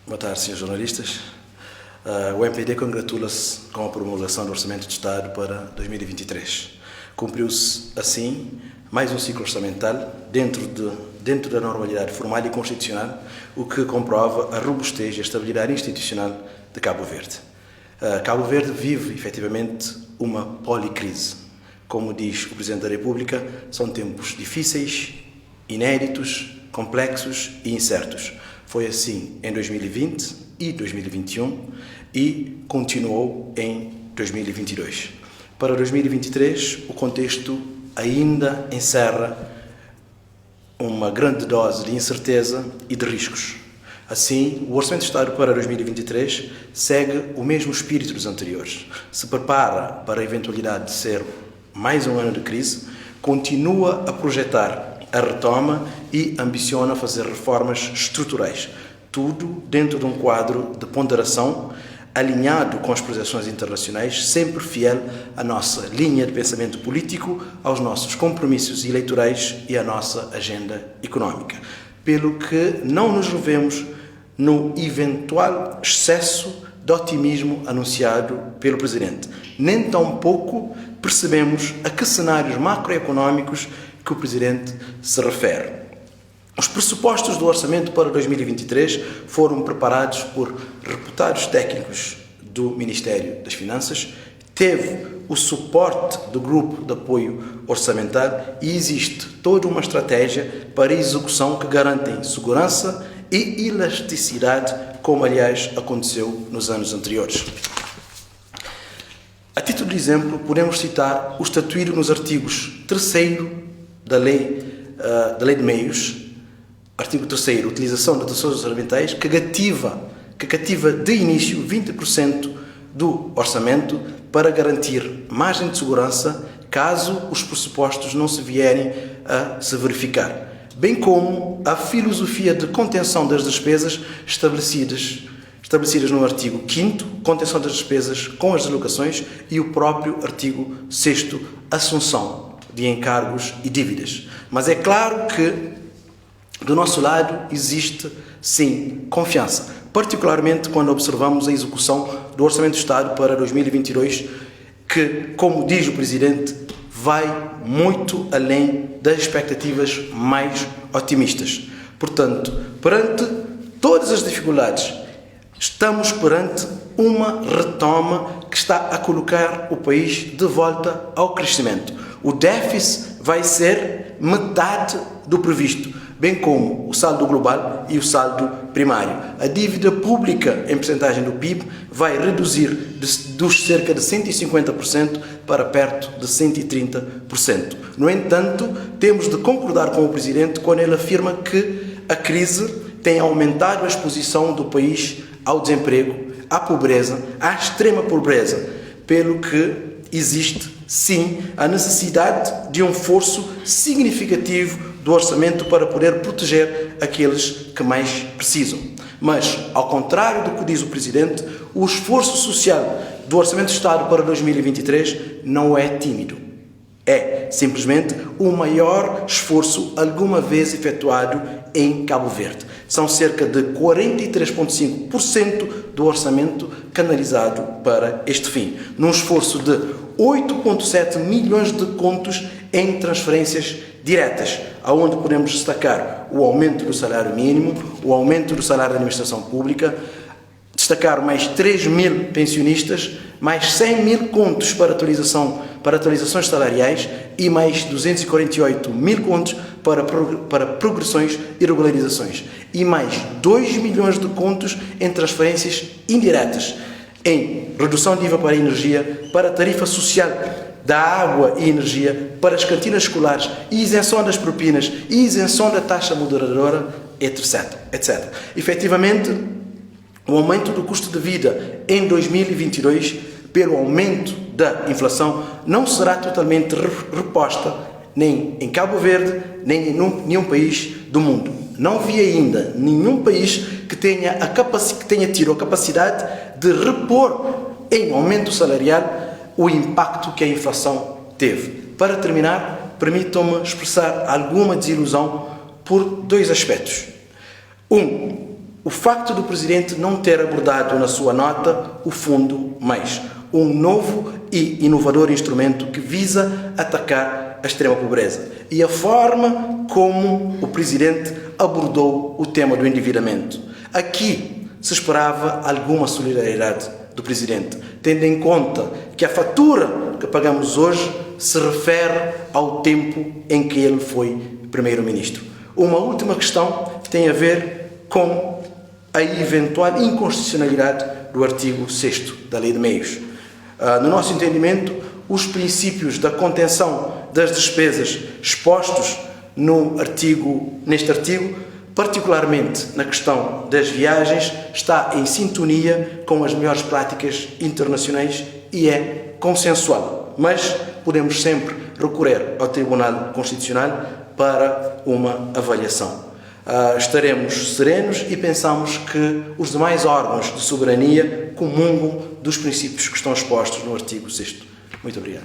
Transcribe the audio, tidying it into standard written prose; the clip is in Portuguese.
Boa tarde, senhores jornalistas. O MPD congratula-se com a promulgação do Orçamento de Estado para 2023. Cumpriu-se, assim, mais um ciclo orçamental dentro da normalidade formal e constitucional, o que comprova a robustez e a estabilidade institucional de Cabo Verde. Cabo Verde vive, efetivamente, uma policrise. Como diz o Presidente da República, são tempos difíceis, inéditos, complexos e incertos. Foi assim em 2020 e 2021 e continuou em 2022. Para 2023, o contexto ainda encerra uma grande dose de incerteza e de riscos. Assim, o Orçamento de Estado para 2023 segue o mesmo espírito dos anteriores. Se prepara para a eventualidade de ser mais um ano de crise, continua a projetar a retoma e ambiciona fazer reformas estruturais. Tudo dentro de um quadro de ponderação alinhado com as projeções internacionais, sempre fiel à nossa linha de pensamento político, aos nossos compromissos eleitorais e à nossa agenda económica. Pelo que não nos revemos no eventual excesso de otimismo anunciado pelo Presidente. Nem tampouco percebemos a que cenários macroeconómicos que o Presidente se refere. Os pressupostos do Orçamento para 2023 foram preparados por reputados técnicos do Ministério das Finanças, teve o suporte do Grupo de Apoio Orçamental e existe toda uma estratégia para a execução que garantem segurança e elasticidade, como aliás aconteceu nos anos anteriores. A título de exemplo, podemos citar o estatuído nos artigos 3º da Lei de Meios, artigo 3º, utilização de dotações orçamentais, que cativa de início 20% do orçamento para garantir margem de segurança caso os pressupostos não se vierem a se verificar, bem como a filosofia de contenção das despesas estabelecidas no artigo 5º, contenção das despesas com as deslocações, e o próprio artigo 6º, assunção de encargos e dívidas. Mas é claro que, do nosso lado, existe, sim, confiança, particularmente quando observamos a execução do Orçamento de Estado para 2022, que, como diz o Presidente, vai muito além das expectativas mais otimistas. Portanto, perante todas as dificuldades, estamos perante uma retoma que está a colocar o país de volta ao crescimento. O déficit vai ser metade do previsto, bem como o saldo global e o saldo primário. A dívida pública em percentagem do PIB vai reduzir dos cerca de 150% para perto de 130%. No entanto, temos de concordar com o Presidente quando ele afirma que a crise tem aumentado a exposição do país ao desemprego, à pobreza, à extrema pobreza, pelo que existe, sim, a necessidade de um esforço significativo do orçamento para poder proteger aqueles que mais precisam. Mas, ao contrário do que diz o Presidente, o esforço social do Orçamento de Estado para 2023 não é tímido. É, simplesmente, o maior esforço alguma vez efetuado em Cabo Verde. São cerca de 43,5% do orçamento canalizado para este fim, num esforço de 8,7 milhões de contos em transferências diretas, aonde podemos destacar o aumento do salário mínimo, o aumento do salário da administração pública, destacar mais 3 mil pensionistas, mais 100 mil contos para atualizações salariais e mais 248 mil contos para progressões e regularizações, e mais 2 milhões de contos em transferências indiretas, em redução de IVA para a energia, para a tarifa social da água e energia, para as cantinas escolares, e isenção das propinas, e isenção da taxa moderadora, etc. Efetivamente, o aumento do custo de vida em 2022, pelo aumento da inflação, não será totalmente reposta nem em Cabo Verde, nem em nenhum país do mundo. Não vi ainda nenhum país que tenha tido a capacidade de repor em aumento salarial o impacto que a inflação teve. Para terminar, permitam-me expressar alguma desilusão por dois aspectos. o facto do Presidente não ter abordado na sua nota o Fundo Mais, um novo e inovador instrumento que visa atacar a extrema pobreza, e a forma como o Presidente abordou o tema do endividamento. Aqui se esperava alguma solidariedade do Presidente, tendo em conta que a fatura que pagamos hoje se refere ao tempo em que ele foi Primeiro-Ministro. Uma última questão tem a ver com a eventual inconstitucionalidade do artigo 6º da Lei de Meios. No nosso entendimento, os princípios da contenção das despesas expostos neste artigo, particularmente na questão das viagens, está em sintonia com as melhores práticas internacionais e é consensual. Mas podemos sempre recorrer ao Tribunal Constitucional para uma avaliação. Estaremos serenos e pensamos que os demais órgãos de soberania comungam dos princípios que estão expostos no artigo 6º. Muito obrigado.